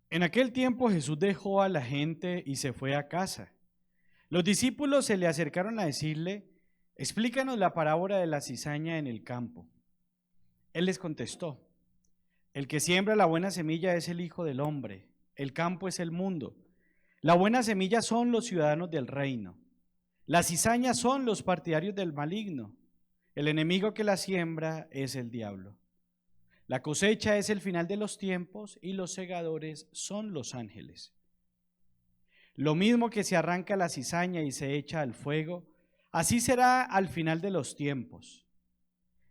En aquel tiempo Jesús dejó a la gente y se fue a casa. Los discípulos se le acercaron a decirle: explícanos la parábola de la cizaña en el campo. Él les contestó: el que siembra la buena semilla es el Hijo del Hombre, el campo es el mundo. La buena semilla son los ciudadanos del reino. Las cizañas son los partidarios del maligno. El enemigo que la siembra es el diablo. La cosecha es el final de los tiempos y los segadores son los ángeles. Lo mismo que se arranca la cizaña y se echa al fuego, así será al final de los tiempos.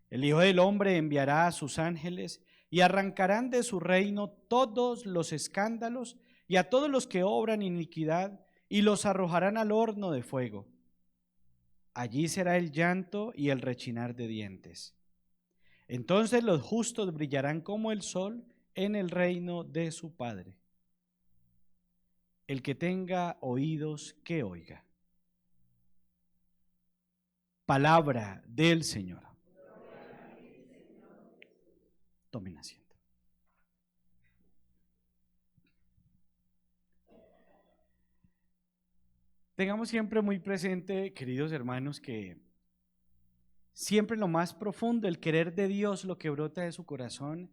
El Hijo del Hombre enviará a sus ángeles y arrancarán de su reino todos los escándalos y a todos los que obran iniquidad y los arrojarán al horno de fuego. Allí será el llanto y el rechinar de dientes. Entonces los justos brillarán como el sol en el reino de su Padre. El que tenga oídos, que oiga. Palabra del Señor. Tomen asiento. Tengamos siempre muy presente, queridos hermanos, que siempre en lo más profundo, el querer de Dios, lo que brota de su corazón,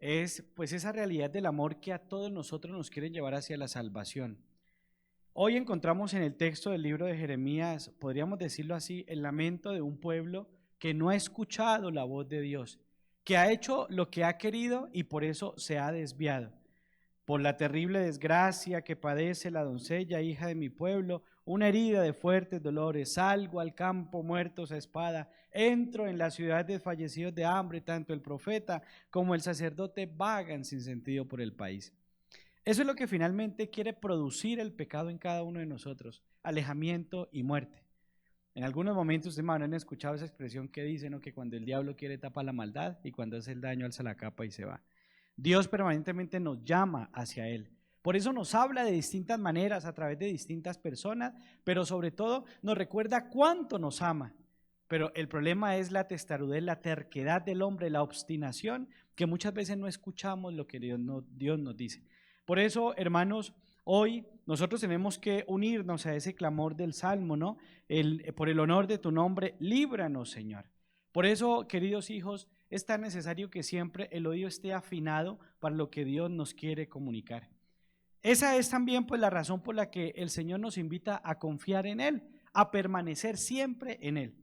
es pues esa realidad del amor que a todos nosotros nos quiere llevar hacia la salvación. Hoy encontramos en el texto del libro de Jeremías, podríamos decirlo así, el lamento de un pueblo que no ha escuchado la voz de Dios, que ha hecho lo que ha querido y por eso se ha desviado. Por la terrible desgracia que padece la doncella, hija de mi pueblo, una herida de fuertes dolores, salgo al campo muertos a espada, entro en la ciudad desfallecidos de hambre, tanto el profeta como el sacerdote vagan sin sentido por el país. Eso es lo que finalmente quiere producir el pecado en cada uno de nosotros, alejamiento y muerte. En algunos momentos ustedes me habrán escuchado esa expresión que dice, ¿no?, que cuando el diablo quiere tapa la maldad y cuando hace el daño alza la capa y se va. Dios permanentemente nos llama hacia Él. Por eso nos habla de distintas maneras, a través de distintas personas, pero sobre todo nos recuerda cuánto nos ama. Pero el problema es la testarudez, la terquedad del hombre, la obstinación, que muchas veces no escuchamos lo que Dios nos dice. Por eso, hermanos, hoy nosotros tenemos que unirnos a ese clamor del Salmo, ¿no? Por el honor de tu nombre, líbranos, Señor. Por eso, queridos hijos, es tan necesario que siempre el oído esté afinado para lo que Dios nos quiere comunicar. Esa es también pues la razón por la que el Señor nos invita a confiar en Él, a permanecer siempre en Él.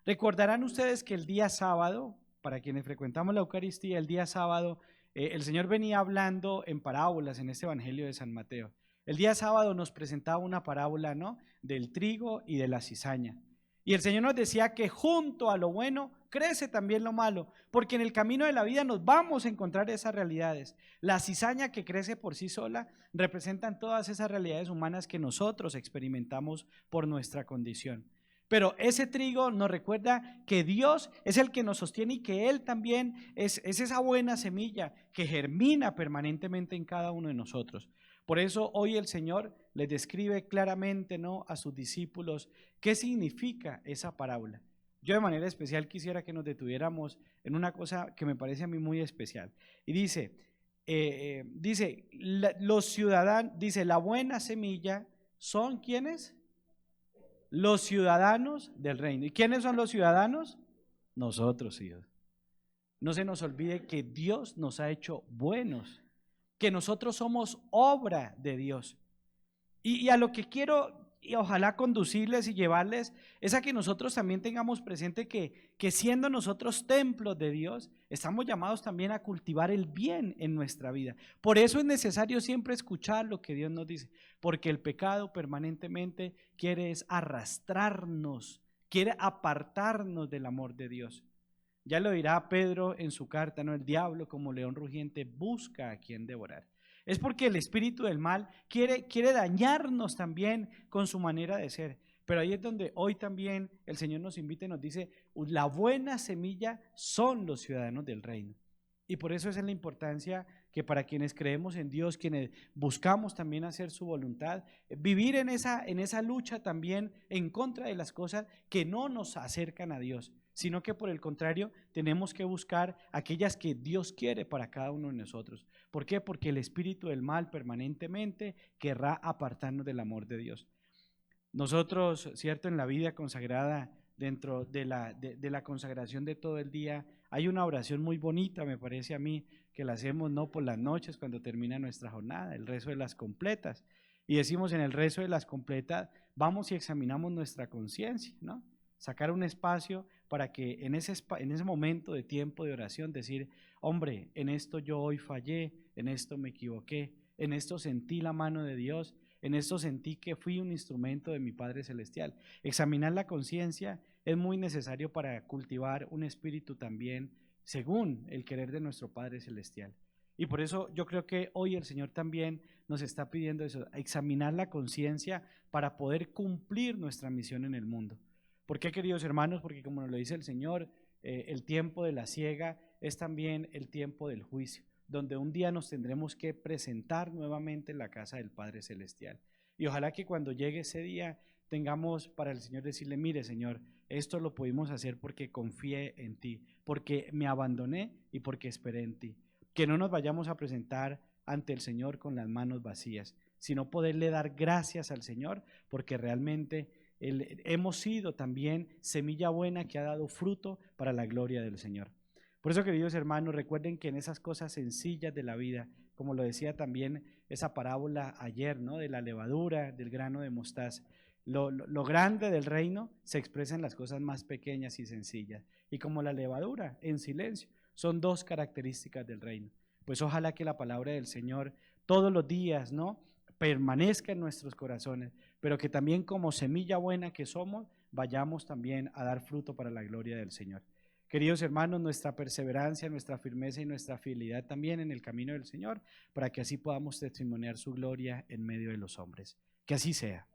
Recordarán ustedes que el día sábado, para quienes frecuentamos la Eucaristía, el día sábado, el Señor venía hablando en parábolas en este Evangelio de San Mateo. El día sábado nos presentaba una parábola, ¿no?, del trigo y de la cizaña. Y el Señor nos decía que junto a lo bueno crece también lo malo, porque en el camino de la vida nos vamos a encontrar esas realidades. La cizaña que crece por sí sola representan todas esas realidades humanas que nosotros experimentamos por nuestra condición. Pero ese trigo nos recuerda que Dios es el que nos sostiene y que Él también es esa buena semilla que germina permanentemente en cada uno de nosotros. Por eso hoy el Señor les describe claramente, ¿no?, a sus discípulos qué significa esa parábola. Yo de manera especial quisiera que nos detuviéramos en una cosa que me parece a mí muy especial. Y dice, los ciudadanos, dice, la buena semilla son ¿quiénes? Los ciudadanos del reino. ¿Y quiénes son los ciudadanos? Nosotros, hijos. No se nos olvide que Dios nos ha hecho buenos, que nosotros somos obra de Dios. Y a lo que quiero, y ojalá conducirles y llevarles, es a que nosotros también tengamos presente que siendo nosotros templos de Dios, estamos llamados también a cultivar el bien en nuestra vida. Por eso es necesario siempre escuchar lo que Dios nos dice, porque el pecado permanentemente quiere es arrastrarnos, quiere apartarnos del amor de Dios. Ya lo dirá Pedro en su carta, ¿no? El diablo como león rugiente busca a quien devorar. Es porque el espíritu del mal quiere dañarnos también con su manera de ser. Pero ahí es donde hoy también el Señor nos invita y nos dice, la buena semilla son los ciudadanos del reino. Y por eso esa es la importancia que para quienes creemos en Dios, quienes buscamos también hacer su voluntad, vivir en esa lucha también en contra de las cosas que no nos acercan a Dios. sino que por el contrario tenemos que buscar aquellas que Dios quiere para cada uno de nosotros. ¿Por qué? Porque el espíritu del mal permanentemente querrá apartarnos del amor de Dios. Nosotros, cierto, en la vida consagrada, dentro de la consagración de todo el día, hay una oración muy bonita, me parece a mí, que la hacemos no por las noches cuando termina nuestra jornada, el rezo de las completas. Y decimos en el rezo de las completas, vamos y examinamos nuestra conciencia, ¿no? Sacar un espacio para que en ese momento de tiempo de oración decir, hombre, en esto yo hoy fallé, en esto me equivoqué, en esto sentí la mano de Dios, en esto sentí que fui un instrumento de mi Padre Celestial. Examinar la conciencia es muy necesario para cultivar un espíritu también según el querer de nuestro Padre Celestial. Y por eso yo creo que hoy el Señor también nos está pidiendo eso, examinar la conciencia para poder cumplir nuestra misión en el mundo. ¿Por qué, queridos hermanos? Porque como nos lo dice el Señor, el tiempo de la siega es también el tiempo del juicio, donde un día nos tendremos que presentar nuevamente en la casa del Padre Celestial. Y ojalá que cuando llegue ese día tengamos para el Señor decirle, mire Señor, esto lo pudimos hacer porque confié en ti, porque me abandoné y porque esperé en ti. Que no nos vayamos a presentar ante el Señor con las manos vacías, sino poderle dar gracias al Señor, porque realmente hemos sido también semilla buena que ha dado fruto para la gloria del Señor. Por eso, queridos hermanos, recuerden que en esas cosas sencillas de la vida, como lo decía también esa parábola ayer, ¿no? De la levadura, del grano de mostaza, lo grande del reino se expresa en las cosas más pequeñas y sencillas. Y como la levadura, en silencio, son dos características del reino. Pues ojalá que la palabra del Señor todos los días, ¿no?, permanezca en nuestros corazones, pero que también como semilla buena que somos, vayamos también a dar fruto para la gloria del Señor. Queridos hermanos, nuestra perseverancia, nuestra firmeza y nuestra fidelidad también en el camino del Señor, para que así podamos testimoniar su gloria en medio de los hombres. Que así sea.